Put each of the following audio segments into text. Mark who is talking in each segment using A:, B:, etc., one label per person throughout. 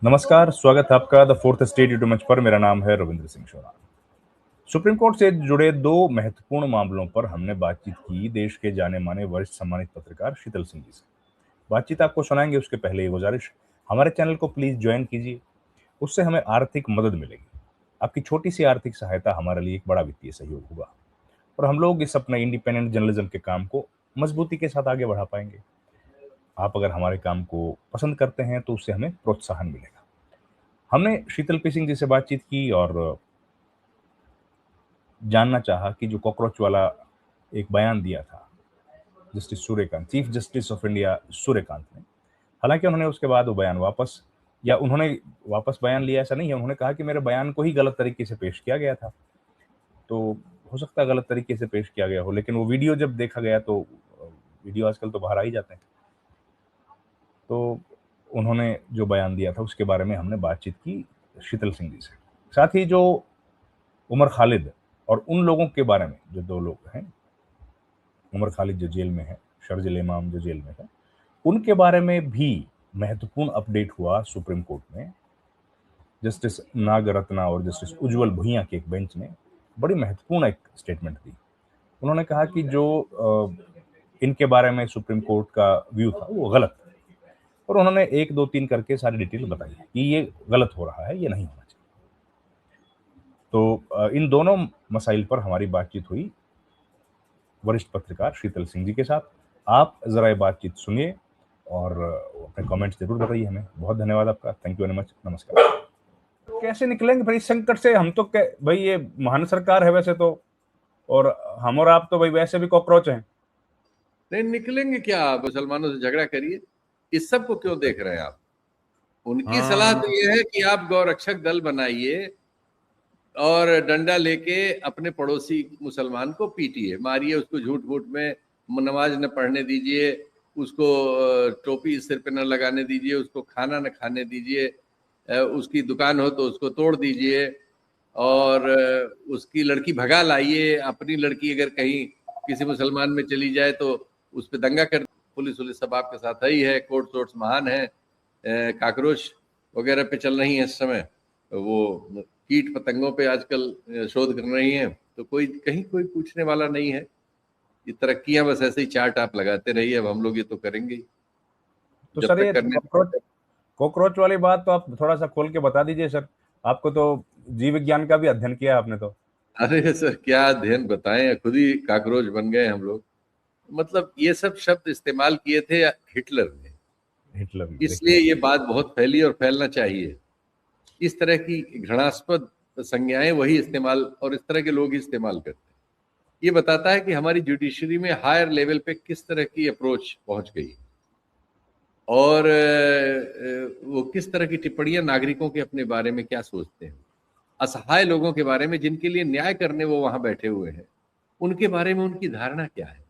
A: नमस्कार, स्वागत है आपका द फोर्थ स्टेट यूट्यूब मंच पर। मेरा नाम है रविंद्र सिंह शोरा। सुप्रीम कोर्ट से जुड़े दो महत्वपूर्ण मामलों पर हमने बातचीत की देश के जाने माने वरिष्ठ सम्मानित पत्रकार शीतल सिंह जी से। बातचीत आपको सुनाएंगे, उसके पहले ये गुजारिश, हमारे चैनल को प्लीज ज्वाइन कीजिए। उससे हमें आर्थिक मदद मिलेगी। आपकी छोटी सी आर्थिक सहायता हमारे लिए एक बड़ा वित्तीय सहयोग होगा और हम लोग इस अपने इंडिपेंडेंट जर्नलिज्म के काम को मजबूती के साथ आगे बढ़ा पाएंगे। आप अगर हमारे काम को पसंद करते हैं तो उससे हमें प्रोत्साहन मिलेगा। हमने शीतल पी सिंह जी से बातचीत की और जानना चाहा कि जो कॉकरोच वाला एक बयान दिया था justice Suryakant, chief justice of India Suryakant ने, हालांकि उन्होंने उसके बाद वो बयान वापस, या उन्होंने वापस बयान लिया ऐसा नहीं है, उन्होंने कहा कि मेरे बयान को ही गलत तरीके से पेश किया गया था। तो हो सकता है गलत तरीके से पेश किया गया हो, लेकिन वो वीडियो जब देखा गया तो वीडियो आजकल तो बाहर आ ही जाते हैं। तो उन्होंने जो बयान दिया था उसके बारे में हमने बातचीत की शीतल सिंह जी से। साथ ही जो उमर खालिद और उन लोगों के बारे में, जो दो लोग हैं, उमर खालिद जो जेल में है, शर्जिल इमाम जो जेल में है, उनके बारे में भी महत्वपूर्ण अपडेट हुआ सुप्रीम कोर्ट में। जस्टिस नागरत्ना और जस्टिस उज्जवल भुइयां की एक बेंच ने बड़ी महत्वपूर्ण एक स्टेटमेंट दी। उन्होंने कहा कि जो इनके बारे में सुप्रीम कोर्ट का व्यू था वो गलत है, और उन्होंने एक दो तीन करके सारी डिटेल बताई कि ये गलत हो रहा है, ये नहीं होना चाहिए। तो इन दोनों मसाइल पर हमारी बातचीत हुई वरिष्ठ पत्रकार शीतल सिंह जी के साथ। आप जरा ये बातचीत सुनिए और अपने कमेंट्स जरूर बताइए हमें। बहुत धन्यवाद आपका, थैंक यू वेरी मच, नमस्कार। कैसे निकलेंगे भाई इस संकट से? हम तो भाई ये महान सरकार है वैसे तो, और हम और आप तो भाई वैसे भी कॉकरोच हैं।
B: नहीं निकलेंगे क्या? आप मुसलमानों से झगड़ा करिए। इस सब को क्यों देख रहे हैं आप? उनकी सलाह तो ये है कि आप गौरक्षक दल बनाइए और डंडा लेके अपने पड़ोसी मुसलमान को पीटिए, मारिए उसको, झूठ मूठ में नमाज न पढ़ने दीजिए, उसको टोपी सिर पे न लगाने दीजिए, उसको खाना न खाने दीजिए, उसकी दुकान हो तो उसको तोड़ दीजिए, और उसकी लड़की भगा लाइए। अपनी लड़की अगर कहीं किसी मुसलमान में चली जाए तो उस पर दंगा कर। पुलिस वुलिस सब आपके साथ ही है, कोर्ट सोर्ट्स महान है, काकरोच वगैरह पे चल रही है इस समय, वो कीट पतंगों पे आजकल शोध कर रही हैं, तो कोई कहीं कोई पूछने वाला नहीं है। ये तरक्कियां बस ऐसे ही चार्ट आप लगाते रहिए, अब हम लोग ये तो करेंगे
A: तो
B: जब
A: सर
B: तक
A: ये
B: करने।
A: कॉकरोच वाली बात तो आप थोड़ा सा खोल के बता दीजिए सर। आपको तो जीव विज्ञान का भी अध्ययन किया है आपने तो।
B: अरे सर क्या अध्ययन बताएं, खुद ही काकरोच बन गए हम लोग। मतलब ये सब शब्द इस्तेमाल किए थे हिटलर ने,
A: हिटलर ने,
B: इसलिए
A: देखिए।
B: ये बात बहुत फैली और फैलना चाहिए। इस तरह की घृणास्पद संज्ञाएं वही इस्तेमाल, और इस तरह के लोग ही इस्तेमाल करते हैं। ये बताता है कि हमारी जुडिशरी में हायर लेवल पे किस तरह की अप्रोच पहुंच गई, और वो किस तरह की टिप्पणियां नागरिकों के अपने बारे में क्या सोचते हैं, असहाय लोगों के बारे में जिनके लिए न्याय करने वो वहां बैठे हुए हैं, उनके बारे में उनकी धारणा क्या है।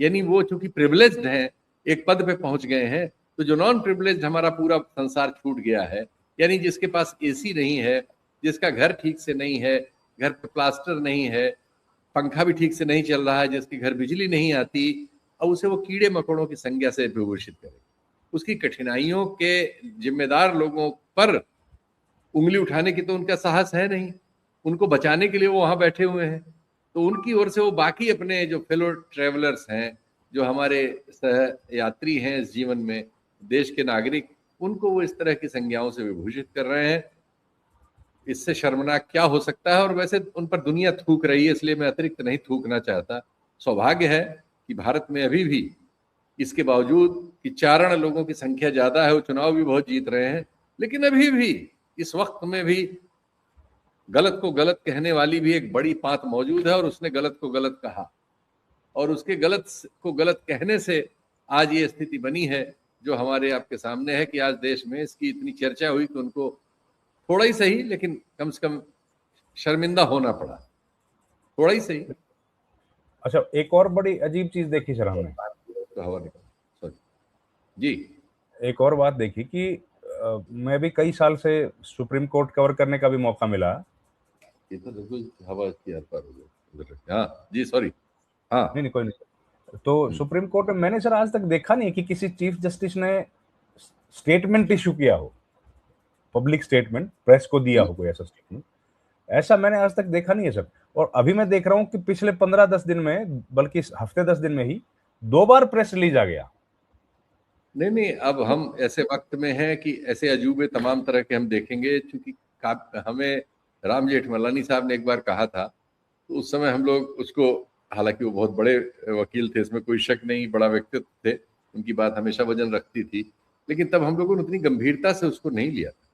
B: यानी वो चूंकि प्रिविलेज्ड हैं, एक पद पे पहुंच गए हैं, तो जो नॉन प्रिविलेज्ड, हमारा पूरा संसार छूट गया है। यानी जिसके पास एसी नहीं है, जिसका घर ठीक से नहीं है, घर पे प्लास्टर नहीं है, पंखा भी ठीक से नहीं चल रहा है, जिसके घर बिजली नहीं आती, और उसे वो कीड़े मकोड़ों की संज्ञा से विभूषित करे। उसकी कठिनाइयों के जिम्मेदार लोगों पर उंगली उठाने की तो उनका साहस है नहीं, उनको बचाने के लिए वो वहां बैठे हुए हैं। तो उनकी ओर से वो बाकी अपने जो फेलो ट्रेवलर्स हैं, जो हमारे सह यात्री हैं इस जीवन में, देश के नागरिक, उनको वो इस तरह की संज्ञाओं से विभूषित कर रहे हैं। इससे शर्मनाक क्या हो सकता है? और वैसे उन पर दुनिया थूक रही है, इसलिए मैं अतिरिक्त नहीं थूकना चाहता। सौभाग्य है कि भारत में अभी भी, इसके बावजूद कि चारण लोगों की संख्या ज्यादा है, वो चुनाव भी बहुत जीत रहे हैं, लेकिन अभी भी इस वक्त में भी गलत को गलत कहने वाली भी एक बड़ी पात मौजूद है, और उसने गलत को गलत कहा, और उसके गलत को गलत कहने से आज ये स्थिति बनी है जो हमारे आपके सामने है, कि आज देश में इसकी इतनी चर्चा हुई कि उनको थोड़ा ही सही, लेकिन कम से कम शर्मिंदा होना पड़ा, थोड़ा ही सही।
A: अच्छा, एक और बड़ी अजीब चीज देखी सर हमने।
B: तो हवा निकल, सॉरी जी।
A: एक और बात देखी कि मैं भी कई साल से सुप्रीम कोर्ट कवर करने का भी मौका मिला।
B: ये तो देखो हवा की आर पार हो गई। हाँ जी, सॉरी। हाँ
A: नहीं नहीं, कोई नहीं। तो सुप्रीम कोर्ट में मैंने सर आज तक देखा नहीं कि किसी चीफ जस्टिस ने स्टेटमेंट इशू किया हो, पब्लिक स्टेटमेंट प्रेस को दिया हो, कोई ऐसा स्टेटमेंट, ऐसा मैंने आज तक देखा नहीं है सर। और अभी मैं देख रहा हूं कि पिछले 15-10 दिन में, बल्कि हफ्ते 10 दिन में ही 2 बार प्रेस रिलीज आ गया।
B: नहीं नहीं, अब हम ऐसे वक्त में हैं कि ऐसे अजूबे तमाम तरह के हम देखेंगे। चूंकि हमें राम जेठमलानी साहब ने एक बार कहा था, तो उस समय हम लोग उसको, हालांकि वो बहुत बड़े वकील थे, इसमें कोई शक नहीं, बड़ा व्यक्तित्व थे, उनकी बात हमेशा वजन रखती थी, लेकिन तब हम लोगों ने उतनी गंभीरता से उसको नहीं लिया था।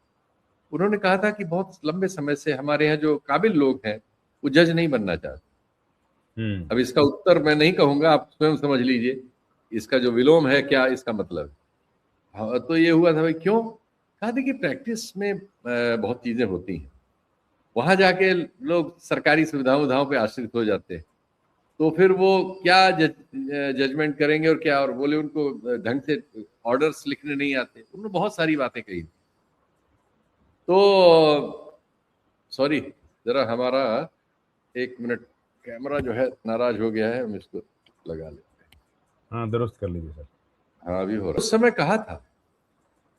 B: उन्होंने कहा था कि बहुत लंबे समय से हमारे यहाँ जो काबिल लोग हैं वो जज नहीं बनना चाहते। अब इसका उत्तर मैं नहीं कहूंगा, आप स्वयं समझ लीजिए इसका जो विलोम है क्या इसका मतलब है। हाँ, तो ये हुआ था भाई क्यों, कहा था कि प्रैक्टिस में बहुत चीजें होती हैं, वहां जाके लोग सरकारी सुविधाओं पे आश्रित हो जाते हैं, तो फिर वो क्या जजमेंट करेंगे और क्या, और बोले उनको ढंग से ऑर्डर्स लिखने नहीं आते, उन्होंने बहुत सारी बातें कही। तो सॉरी, जरा हमारा 1 मिनट, कैमरा जो है नाराज हो गया है, हम इसको लगा लेते हैं।
A: हाँ, दुरुस्त कर लीजिए सर।
B: हाँ अभी हो रहा है, उस समय कहा था।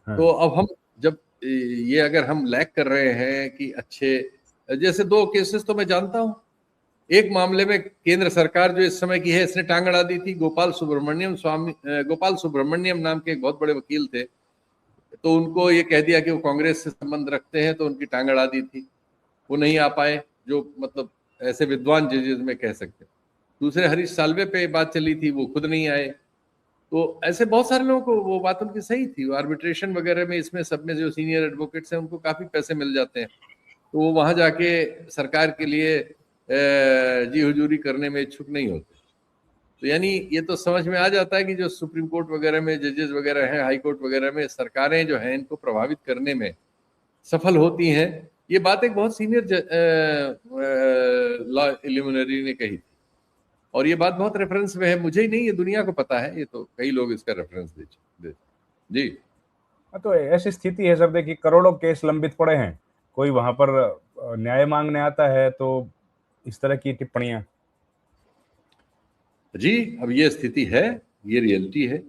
A: हाँ।
B: तो अब हम जब ये अगर हम लैग कर रहे हैं कि अच्छे, जैसे 2 केसेस तो मैं जानता हूं। एक मामले में केंद्र सरकार जो इस समय की है, इसने टांग अड़ा दी थी। गोपाल सुब्रमण्यम नाम के एक बहुत बड़े वकील थे, तो उनको ये कह दिया कि वो कांग्रेस से संबंध रखते हैं, तो उनकी टांग अड़ा दी थी, वो नहीं आ पाए, जो मतलब ऐसे विद्वान जजेस में कह सकते। दूसरे हरीश साल्वे पे बात चली थी, वो खुद नहीं आए। तो ऐसे बहुत सारे लोगों को वो बात उनकी सही थी। आर्बिट्रेशन वगैरह में, इसमें सब में जो सीनियर एडवोकेट्स हैं उनको काफी पैसे मिल जाते हैं, तो वो वहां जाके सरकार के लिए जी हुजूरी करने में इच्छुक नहीं होते। तो यानी ये तो समझ में आ जाता है कि जो सुप्रीम कोर्ट वगैरह में जजेस वगैरह हैं, हाई कोर्ट वगैरह में सरकारें जो हैं इनको प्रभावित करने में सफल होती हैं। ये बात एक बहुत सीनियर लॉ इल्यूमिनरी ने कही थी, और ये बात बहुत रेफरेंस में है, मुझे ही नहीं, ये दुनिया को पता है, ये तो कई लोग इसका रेफरेंस दे। जी
A: हाँ, तो ऐसी स्थिति है सर, देखिए करोड़ों केस लंबित पड़े हैं, कोई वहां पर न्याय मांगने आता है तो इस तरह की टिप्पणियां।
B: जी, अब ये स्थिति है, ये रियलिटी है।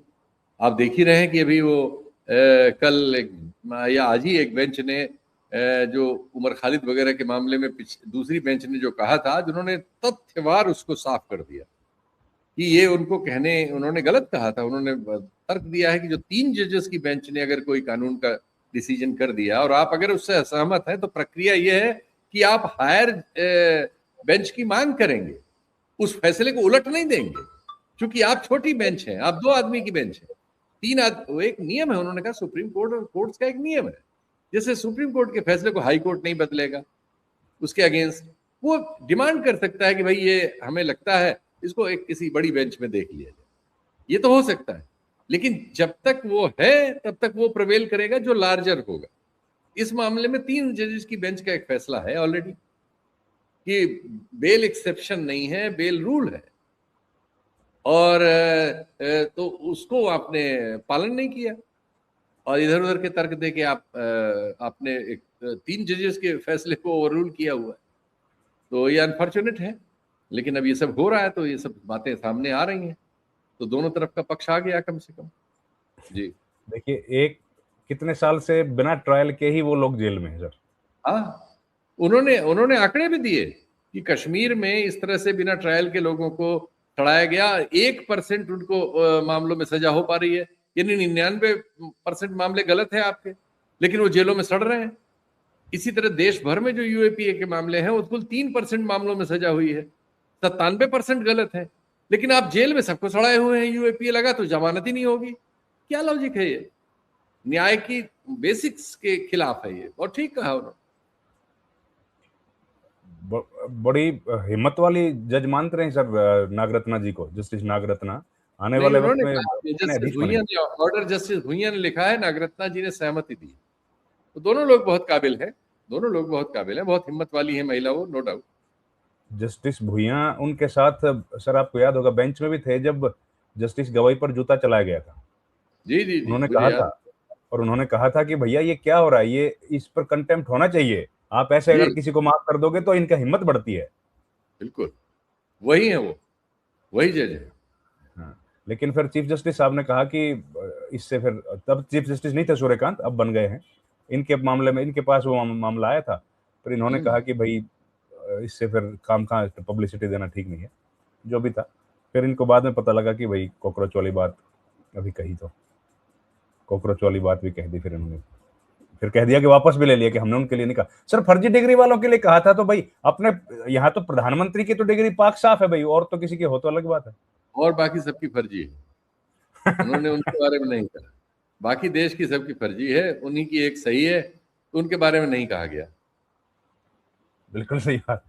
B: आप देख ही रहे हैं कि अभी वो कल या आज ही एक बेंच ने जो उमर खालिद वगैरह के मामले में दूसरी बेंच ने जो कहा था, जिन्होंने तथ्यवार उसको साफ कर दिया कि ये उनको उन्होंने गलत कहा था। उन्होंने तर्क दिया है कि जो 3 जजेस की बेंच ने अगर कोई कानून का डिसीजन कर दिया और आप अगर उससे असहमत हैं, तो प्रक्रिया ये है कि आप हायर बेंच की मांग करेंगे, उस फैसले को उलट नहीं देंगे, क्योंकि आप छोटी बेंच हैं, आप 2 आदमी की बेंच है। वो एक नियम है, उन्होंने कहा सुप्रीम कोर्ट और कोर्ट्स का एक नियम है, जैसे सुप्रीम कोर्ट के फैसले को हाई कोर्ट नहीं बदलेगा, उसके अगेंस्ट वो डिमांड कर सकता है कि भाई ये हमें लगता है इसको एक किसी बड़ी बेंच में देख लिया जाए, ये तो हो सकता है। लेकिन जब तक वो है तब तक वो प्रिवेल करेगा जो लार्जर होगा। इस मामले में 3 जजेस की बेंच का एक फैसला है ऑलरेडी कि बेल एक्सेप्शन नहीं है, बेल रूल है, और तो उसको आपने पालन नहीं किया और इधर उधर के तर्क दे के आपने 3 जजेस के फैसले को ओवररूल किया हुआ है। तो ये अनफॉर्चुनेट है, लेकिन अब ये सब हो रहा है तो ये सब बातें सामने आ रही हैं, तो दोनों तरफ का पक्ष आ गया कम से कम। जी
A: देखिए, एक कितने साल से बिना ट्रायल के ही वो लोग जेल में हैं सर।
B: हाँ, उन्होंने आंकड़े भी दिए कि कश्मीर में इस तरह से बिना ट्रायल के लोगों को छड़ाया गया, 1% उनको मामलों में सजा हो पा रही है, यानी 99% मामले गलत है आपके, लेकिन वो जेलों में सड़ रहे हैं। इसी तरह देश भर में जो यूएपीए के मामले हैं, वो कुल 3% मामलों में सजा हुई है, 97% गलत है, लेकिन आप जेल में सबको सड़ाए हुए हैं, यूएपीए लगा तो जमानत ही नहीं होगी। क्या लॉजिक है ये? न्याय की बेसिक्स के खिलाफ है ये, और ठीक कहा उन्होंने।
A: बड़ी हिम्मत वाली जज मानते रहे सर नागरत्ना जी को, जस्टिस नागरत्ना आने वाले वक्त में
B: जस्टिस भुइयां ने, ऑर्डर जस्टिस भुइयां ने लिखा है, नागरत्ना जी ने सहमति दी। तो दोनों लोग बहुत काबिल हैं, दोनों लोग बहुत काबिल हैं, बहुत हिम्मत वाली है महिला वो, नो डाउट।
A: जस्टिस भुइयां उनके साथ सर, आपको याद होगा बेंच में भी थे जब जस्टिस गवाई पर जूता चलाया गया था।
B: जी जी जी,
A: उन्होंने
B: मुझे
A: कहा
B: याद।
A: था, और उन्होंने कहा था कि भैया ये क्या हो रहा है, ये इस पर कंटेम्प्ट होना चाहिए, आप ऐसे
B: जी
A: अगर किसी को माफ कर दोगे तो इनका हिम्मत बढ़ती है।
B: बिल्कुल, वही है वो, वही जज है।
A: हाँ, लेकिन फिर चीफ जस्टिस साहब ने कहा कि इससे फिर, तब चीफ जस्टिस नहीं थे सूर्यकांत, अब बन गए हैं, इनके मामले में इनके पास वो मामला आया था, फिर इन्होंने कहा कि भाई इससे फिर काम कहाँ, पब्लिसिटी देना ठीक नहीं है, जो भी था। फिर इनको बाद में पता लगा कि भाई कॉकरोच वाली बात अभी कही, तो कॉकरोच वाली बात भी कह दी फिर इन्होंने, फिर कह दिया कि वापस भी ले लिया कि हमने उनके लिए नहीं कहा। सर फर्जी डिग्री वालों के लिए कहा था, तो भाई अपने यहाँ तो प्रधानमंत्री की तो डिग्री पाक साफ है भाई, और तो किसी की हो तो अलग बात है।
B: और बाकी सबकी फर्जी है, उन्होंने उनके बारे में नहीं कहा। बाकी देश की सबकी फर्जी है, उन्हीं की एक सही है, तो उनके बारे में नहीं कहा गया।
A: बिल्कुल सही बात।